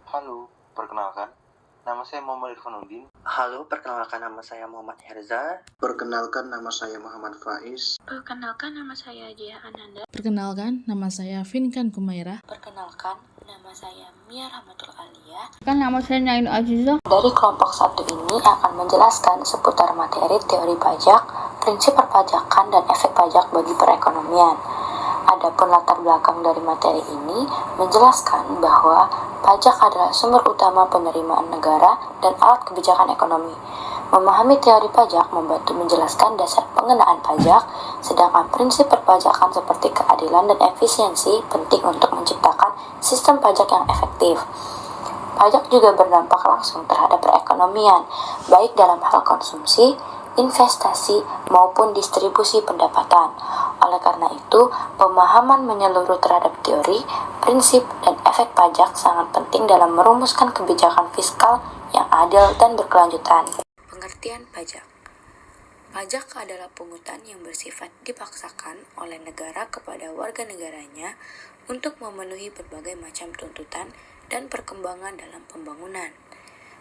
Halo, perkenalkan, nama saya Muhammad Irfanuddin. Halo, perkenalkan nama saya Muhammad Herza. Perkenalkan nama saya Muhammad Faiz. Perkenalkan nama saya Jaya Ananda. Perkenalkan, nama saya Finkan Kumaira. Perkenalkan, nama saya Mia Rahmatul Alia. Nama saya Nainu Aziza. Dari kelompok 1 ini akan menjelaskan seputar materi teori pajak, prinsip perpajakan, dan efek pajak bagi perekonomian. Adapun latar belakang dari materi ini menjelaskan bahwa pajak adalah sumber utama penerimaan negara dan alat kebijakan ekonomi. Memahami teori pajak membantu menjelaskan dasar pengenaan pajak, sedangkan prinsip perpajakan seperti keadilan dan efisiensi penting untuk menciptakan sistem pajak yang efektif. Pajak juga berdampak langsung terhadap perekonomian, baik dalam hal konsumsi, investasi, maupun distribusi pendapatan. Oleh karena itu, pemahaman menyeluruh terhadap teori, prinsip, dan efek pajak sangat penting dalam merumuskan kebijakan fiskal yang adil dan berkelanjutan. Pengertian pajak. Pajak adalah pungutan yang bersifat dipaksakan oleh negara kepada warga negaranya untuk memenuhi berbagai macam tuntutan dan perkembangan dalam pembangunan.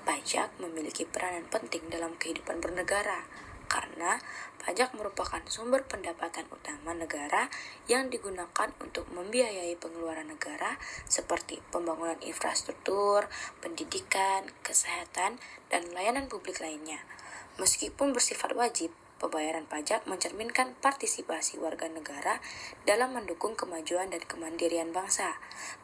Pajak memiliki peranan penting dalam kehidupan bernegara, karena pajak merupakan sumber pendapatan utama negara yang digunakan untuk membiayai pengeluaran negara seperti pembangunan infrastruktur, pendidikan, kesehatan, dan layanan publik lainnya. Meskipun bersifat wajib, pembayaran pajak mencerminkan partisipasi warga negara dalam mendukung kemajuan dan kemandirian bangsa.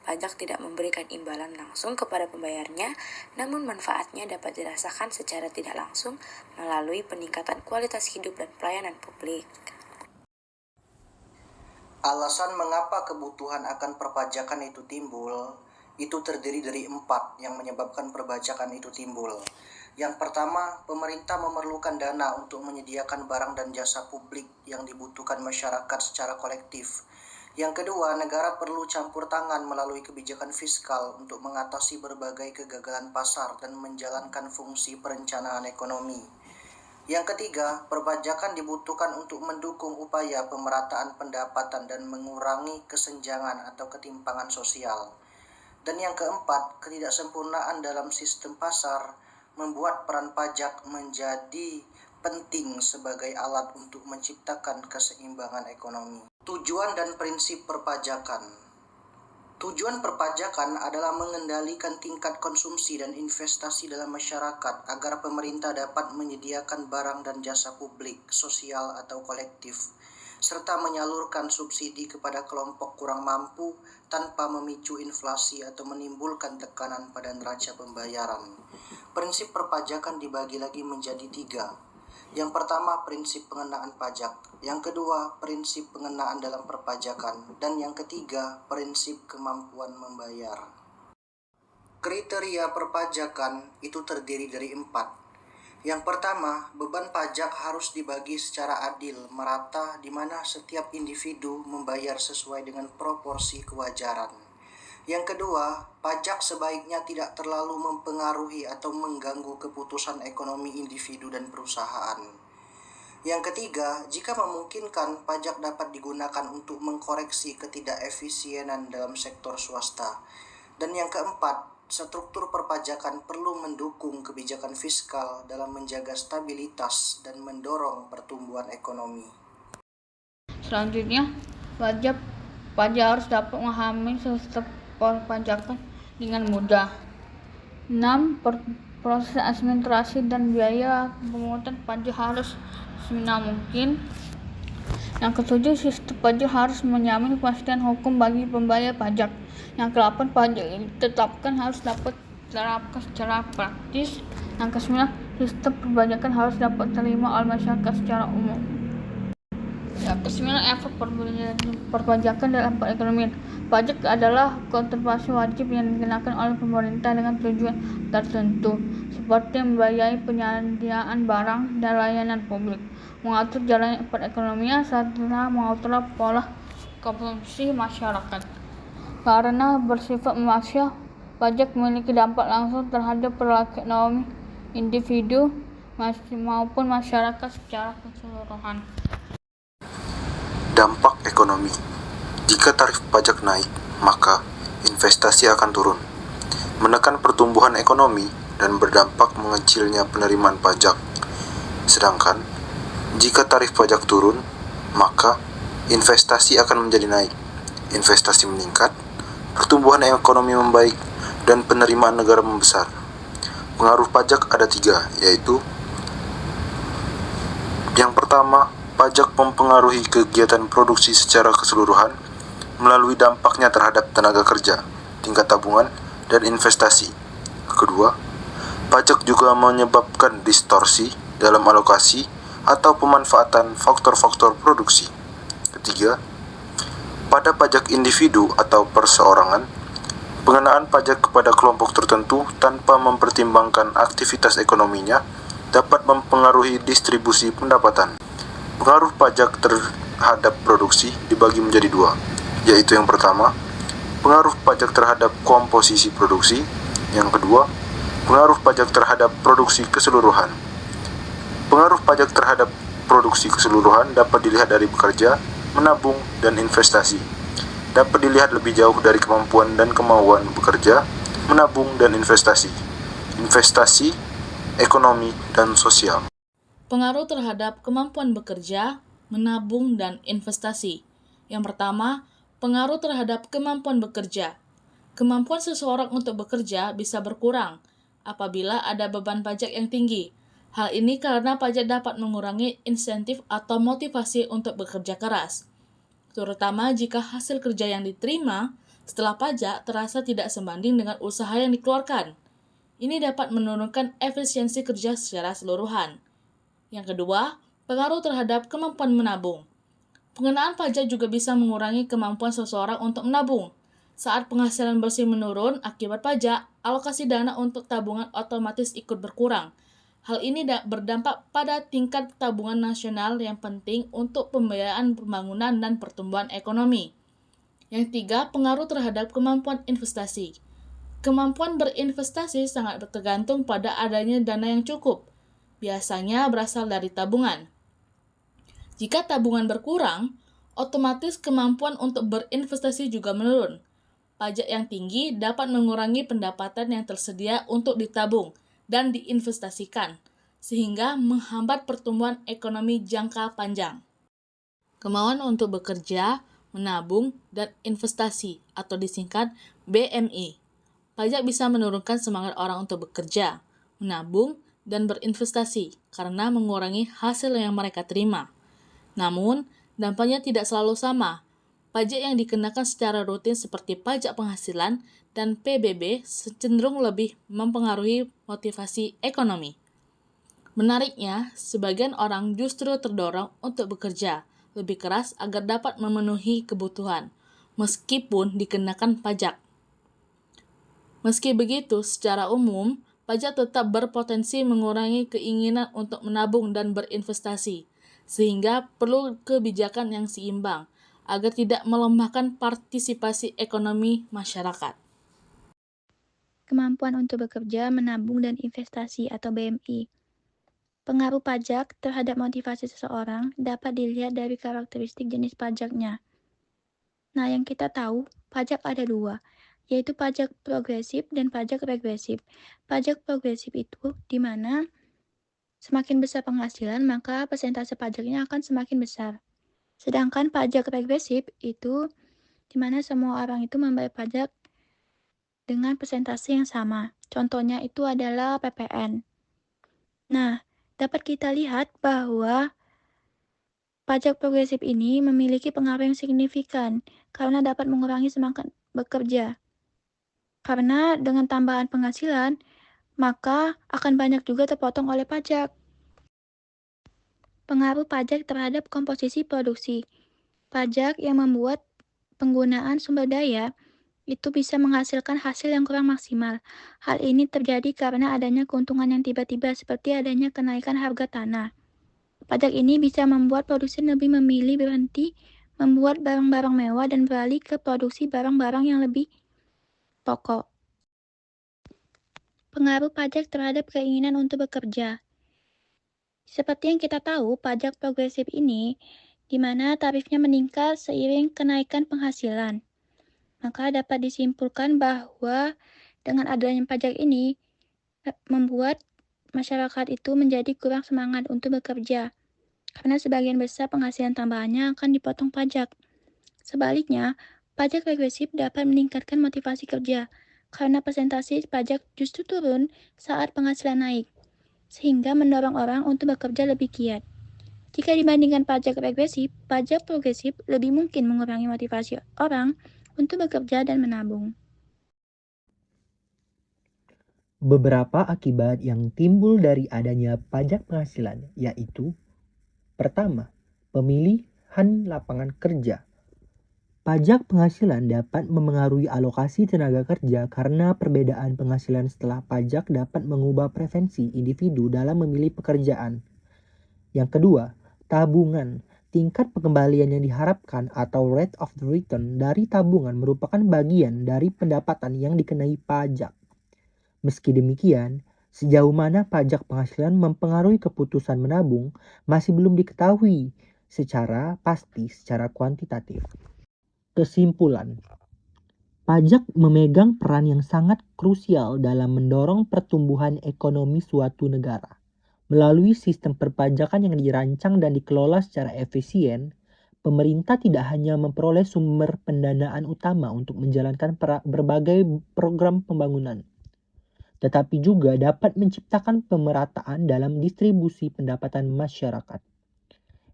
Pajak tidak memberikan imbalan langsung kepada pembayarnya, namun manfaatnya dapat dirasakan secara tidak langsung melalui peningkatan kualitas hidup dan pelayanan publik. Alasan mengapa kebutuhan akan perpajakan itu timbul, itu terdiri dari 4 yang menyebabkan perpajakan itu timbul. Yang pertama, pemerintah memerlukan dana untuk menyediakan barang dan jasa publik yang dibutuhkan masyarakat secara kolektif. Yang kedua, negara perlu campur tangan melalui kebijakan fiskal untuk mengatasi berbagai kegagalan pasar dan menjalankan fungsi perencanaan ekonomi. Yang ketiga, perpajakan dibutuhkan untuk mendukung upaya pemerataan pendapatan dan mengurangi kesenjangan atau ketimpangan sosial. Dan yang keempat, ketidaksempurnaan dalam sistem pasar membuat peran pajak menjadi penting sebagai alat untuk menciptakan keseimbangan ekonomi. Tujuan dan prinsip perpajakan. Tujuan perpajakan adalah mengendalikan tingkat konsumsi dan investasi dalam masyarakat agar pemerintah dapat menyediakan barang dan jasa publik, sosial atau kolektif, serta menyalurkan subsidi kepada kelompok kurang mampu tanpa memicu inflasi atau menimbulkan tekanan pada neraca pembayaran. Prinsip perpajakan dibagi lagi menjadi 3. Yang pertama, prinsip pengenaan pajak. Yang kedua, prinsip pengenaan dalam perpajakan. Dan yang ketiga, prinsip kemampuan membayar. Kriteria perpajakan itu terdiri dari 4. Yang pertama, beban pajak harus dibagi secara adil, merata, di mana setiap individu membayar sesuai dengan proporsi kewajaran. Yang kedua, pajak sebaiknya tidak terlalu mempengaruhi atau mengganggu keputusan ekonomi individu dan perusahaan. Yang ketiga, jika memungkinkan, pajak dapat digunakan untuk mengkoreksi ketidakefisienan dalam sektor swasta. Dan yang keempat, struktur perpajakan perlu mendukung kebijakan fiskal dalam menjaga stabilitas dan mendorong pertumbuhan ekonomi. Selanjutnya, pajak harus dapat memahami sistem perpajakan dengan mudah. 6. Proses administrasi dan biaya pemungutan pajak harus seminimal mungkin. Yang ketujuh, sistem pajak harus menjamin kepastian hukum bagi pembayar pajak. Yang ke-8, pajak yang ditetapkan harus dapat diterapkan secara praktis. Yang ke-9, sistem perpajakan harus dapat diterima oleh masyarakat secara umum. Yang ke-9, efek perpajakan dalam perekonomian. Pajak adalah kontribusi wajib yang dikenakan oleh pemerintah dengan tujuan tertentu, seperti membiayai penyediaan barang dan layanan publik, mengatur jalannya perekonomian, serta mengatur pola konsumsi masyarakat. Karena bersifat memaksa, pajak memiliki dampak langsung terhadap perilaku ekonomi individu maupun masyarakat secara keseluruhan. Dampak ekonomi. Jika tarif pajak naik, maka investasi akan turun. menekan pertumbuhan ekonomi dan berdampak mengecilnya penerimaan pajak. Sedangkan, jika tarif pajak turun, maka investasi akan menjadi naik. Investasi meningkat, pertumbuhan ekonomi membaik, dan penerimaan negara membesar. Pengaruh pajak ada 3, yaitu yang pertama, pajak mempengaruhi kegiatan produksi secara keseluruhan melalui dampaknya terhadap tenaga kerja, tingkat tabungan, dan investasi. Kedua, pajak juga menyebabkan distorsi dalam alokasi atau pemanfaatan faktor-faktor produksi. Ketiga, pada pajak individu atau perseorangan, pengenaan pajak kepada kelompok tertentu tanpa mempertimbangkan aktivitas ekonominya dapat mempengaruhi distribusi pendapatan. Pengaruh pajak terhadap produksi dibagi menjadi 2, yaitu yang pertama, pengaruh pajak terhadap komposisi produksi, yang kedua, pengaruh pajak terhadap produksi keseluruhan. Pengaruh pajak terhadap produksi keseluruhan dapat dilihat dari bekerja, menabung, dan investasi. Dapat dilihat lebih jauh dari kemampuan dan kemauan bekerja, menabung, dan investasi. Investasi, ekonomi, dan sosial. Pengaruh terhadap kemampuan bekerja, menabung, dan investasi. Yang pertama, pengaruh terhadap kemampuan bekerja. Kemampuan seseorang untuk bekerja bisa berkurang apabila ada beban pajak yang tinggi. Hal ini karena pajak dapat mengurangi insentif atau motivasi untuk bekerja keras, terutama jika hasil kerja yang diterima setelah pajak terasa tidak sebanding dengan usaha yang dikeluarkan. Ini dapat menurunkan efisiensi kerja secara keseluruhan. Yang kedua, pengaruh terhadap kemampuan menabung. Pengenaan pajak juga bisa mengurangi kemampuan seseorang untuk menabung. Saat penghasilan bersih menurun akibat pajak, alokasi dana untuk tabungan otomatis ikut berkurang. Hal ini berdampak pada tingkat tabungan nasional yang penting untuk pembiayaan pembangunan dan pertumbuhan ekonomi. Yang tiga, pengaruh terhadap kemampuan investasi. Kemampuan berinvestasi sangat tergantung pada adanya dana yang cukup. Biasanya berasal dari tabungan. Jika tabungan berkurang, otomatis kemampuan untuk berinvestasi juga menurun. Pajak yang tinggi dapat mengurangi pendapatan yang tersedia untuk ditabung dan diinvestasikan, sehingga menghambat pertumbuhan ekonomi jangka panjang. Kemauan untuk bekerja, menabung, dan investasi atau disingkat BMI. Pajak bisa menurunkan semangat orang untuk bekerja, menabung, dan berinvestasi karena mengurangi hasil yang mereka terima. Namun, dampaknya tidak selalu sama. Pajak yang dikenakan secara rutin seperti pajak penghasilan dan PBB cenderung lebih mempengaruhi motivasi ekonomi. Menariknya, sebagian orang justru terdorong untuk bekerja lebih keras agar dapat memenuhi kebutuhan, meskipun dikenakan pajak. Meski begitu, secara umum, pajak tetap berpotensi mengurangi keinginan untuk menabung dan berinvestasi, sehingga perlu kebijakan yang seimbang agar tidak melemahkan partisipasi ekonomi masyarakat. Kemampuan untuk bekerja, menabung, dan investasi atau BMI. Pengaruh pajak terhadap motivasi seseorang dapat dilihat dari karakteristik jenis pajaknya. Nah, yang kita tahu, pajak ada 2, yaitu pajak progresif dan pajak regresif. Pajak progresif itu di mana semakin besar penghasilan, maka persentase pajaknya akan semakin besar. Sedangkan pajak regresif itu di mana semua orang itu membayar pajak dengan persentase yang sama. Contohnya itu adalah PPN. Nah, dapat kita lihat bahwa pajak progresif ini memiliki pengaruh yang signifikan karena dapat mengurangi semangat bekerja. Karena dengan tambahan penghasilan, maka akan banyak juga terpotong oleh pajak. Pengaruh pajak terhadap komposisi produksi. Pajak yang membuat penggunaan sumber daya itu bisa menghasilkan hasil yang kurang maksimal. Hal ini terjadi karena adanya keuntungan yang tiba-tiba seperti adanya kenaikan harga tanah. Pajak ini bisa membuat produsen lebih memilih berhenti membuat barang-barang mewah dan beralih ke produksi barang-barang yang lebih pokok. Pengaruh pajak terhadap keinginan untuk bekerja. Seperti yang kita tahu, pajak progresif ini di mana tarifnya meningkat seiring kenaikan penghasilan. Maka dapat disimpulkan bahwa Dengan adanya pajak ini, membuat masyarakat itu menjadi kurang semangat untuk bekerja, karena sebagian besar penghasilan tambahannya akan dipotong pajak. Sebaliknya, pajak regresif dapat meningkatkan motivasi kerja, karena persentase pajak justru turun saat penghasilan naik, sehingga mendorong orang untuk bekerja lebih giat. Jika dibandingkan pajak regresif, pajak progresif lebih mungkin mengurangi motivasi orang untuk bekerja dan menabung. Beberapa akibat yang timbul dari adanya pajak penghasilan yaitu: pertama, pemilihan lapangan kerja. Pajak penghasilan dapat memengaruhi alokasi tenaga kerja karena perbedaan penghasilan setelah pajak dapat mengubah preferensi individu dalam memilih pekerjaan. Yang kedua, tabungan. Tingkat pengembalian yang diharapkan atau rate of return dari tabungan merupakan bagian dari pendapatan yang dikenai pajak. Meski demikian, sejauh mana pajak penghasilan mempengaruhi keputusan menabung masih belum diketahui secara pasti secara kuantitatif. Kesimpulan, pajak memegang peran yang sangat krusial dalam mendorong pertumbuhan ekonomi suatu negara. Melalui sistem perpajakan yang dirancang dan dikelola secara efisien, pemerintah tidak hanya memperoleh sumber pendanaan utama untuk menjalankan berbagai program pembangunan, tetapi juga dapat menciptakan pemerataan dalam distribusi pendapatan masyarakat.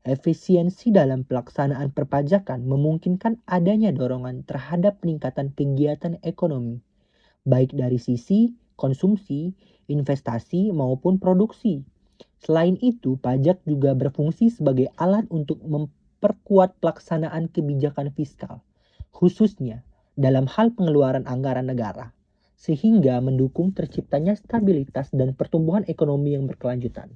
Efisiensi dalam pelaksanaan perpajakan memungkinkan adanya dorongan terhadap peningkatan kegiatan ekonomi, baik dari sisi konsumsi, investasi, maupun produksi. Selain itu, pajak juga berfungsi sebagai alat untuk memperkuat pelaksanaan kebijakan fiskal, khususnya dalam hal pengeluaran anggaran negara, sehingga mendukung terciptanya stabilitas dan pertumbuhan ekonomi yang berkelanjutan.